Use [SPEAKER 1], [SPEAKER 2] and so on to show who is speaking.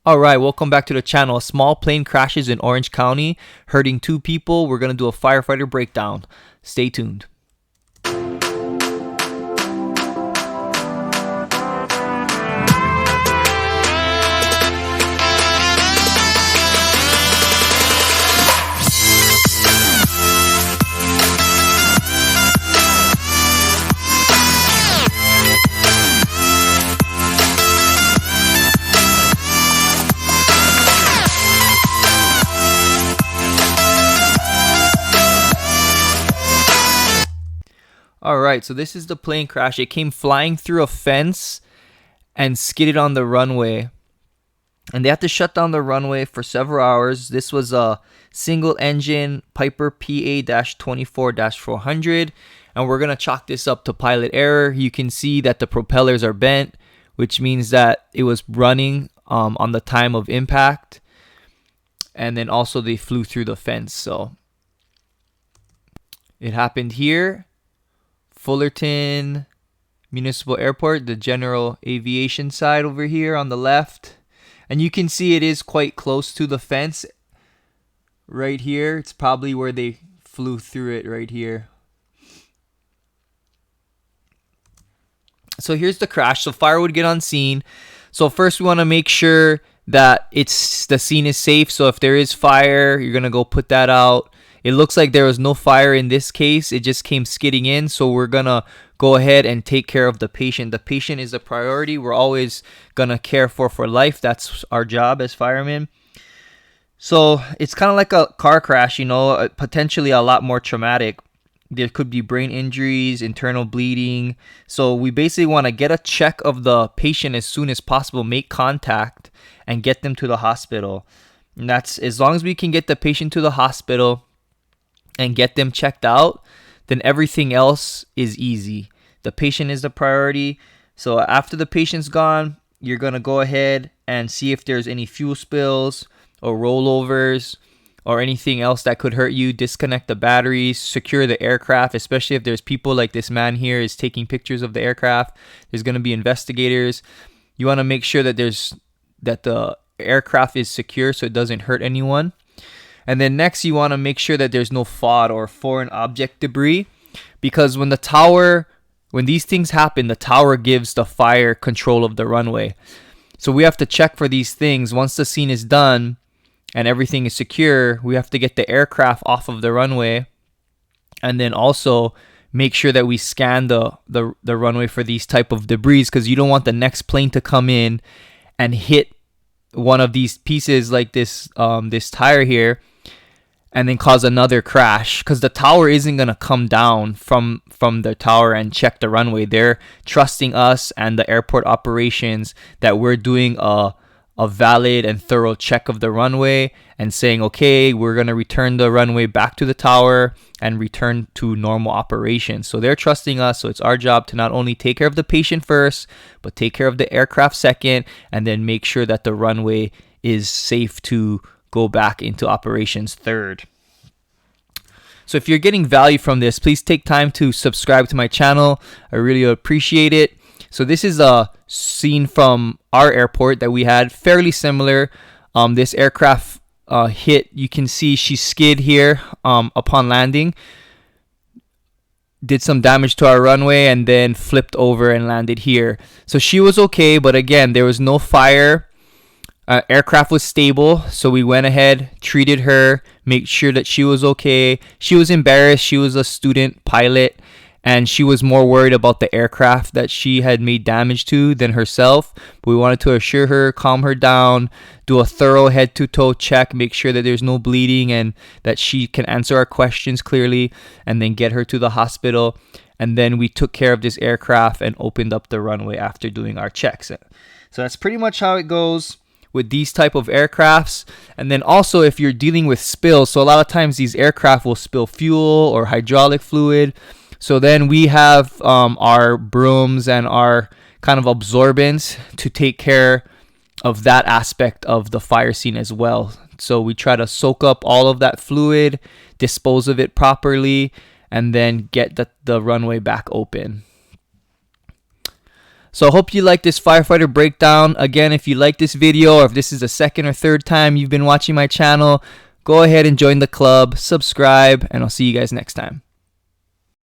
[SPEAKER 1] Alright, welcome back to the channel. A small plane crashes in Orange County, hurting 2 people. We're going to do a firefighter breakdown. Stay tuned. Alright, so this is the plane crash. It came flying through a fence and skidded on the runway. And they had to shut down the runway for several hours. This was a single engine Piper PA-24-400. And we're going to chalk this up to pilot error. You can see that the propellers are bent, which means that it was running on the time of impact. And then also they flew through the fence. So it happened here. Fullerton Municipal Airport, the general aviation side over here on the left. And you can see it is quite close to the fence right here. It's probably where they flew through it right here. So here's the crash. So fire would get on scene. So first we want to make sure that the scene is safe. So if there is fire, you're going to go put that out. It looks like there was no fire in this case. It just came skidding in. So we're going to go ahead and take care of the patient. The patient is a priority. We're always going to care for life. That's our job as firemen. So it's kind of like a car crash, potentially a lot more traumatic. There could be brain injuries, internal bleeding. So we basically want to get a check of the patient as soon as possible, make contact, and get them to the hospital. And that's as long as we can get the patient to the hospital and get them checked out, then everything else is easy. The patient is the priority. So after the patient's gone, you're going to go ahead and see if there's any fuel spills or rollovers or anything else that could hurt you. Disconnect the batteries, secure the aircraft, especially if there's people like this man here is taking pictures of the aircraft. There's going to be investigators. You want to make sure that the aircraft is secure so it doesn't hurt anyone. And then next, you want to make sure that there's no FOD or foreign object debris, because when these things happen, the tower gives the fire control of the runway. So we have to check for these things. Once the scene is done and everything is secure, we have to get the aircraft off of the runway, and then also make sure that we scan the runway for these type of debris, because you don't want the next plane to come in and hit one of these pieces like this tire here and then cause another crash, because the tower isn't going to come down from the tower and check the runway. They're trusting us and the airport operations that we're doing a valid and thorough check of the runway and saying, okay, we're going to return the runway back to the tower and return to normal operations. So they're trusting us. So it's our job to not only take care of the patient first, but take care of the aircraft second, and then make sure that the runway is safe to go back into operations third. So if you're getting value from this, please take time to subscribe to my channel. I really appreciate it. So this is a scene from our airport that we had, fairly similar. This aircraft hit, you can see she skid here upon landing, did some damage to our runway, and then flipped over and landed here. So she was okay, but again, there was no fire. Aircraft was stable, so we went ahead, treated her, made sure that she was okay. She was embarrassed. She was a student pilot, and she was more worried about the aircraft that she had made damage to than herself. But we wanted to assure her, calm her down, do a thorough head-to-toe check, make sure that there's no bleeding and that she can answer our questions clearly, and then get her to the hospital. And then we took care of this aircraft and opened up the runway after doing our checks. So that's pretty much how it goes with these type of aircrafts. And then also if you're dealing with spills, so a lot of times these aircraft will spill fuel or hydraulic fluid. So then we have our brooms and our kind of absorbents to take care of that aspect of the fire scene as well. So we try to soak up all of that fluid, dispose of it properly, and then get the runway back open. So I hope you like this firefighter breakdown. Again, if you like this video, or if this is the second or third time you've been watching my channel, go ahead and join the club, subscribe, and I'll see you guys next time.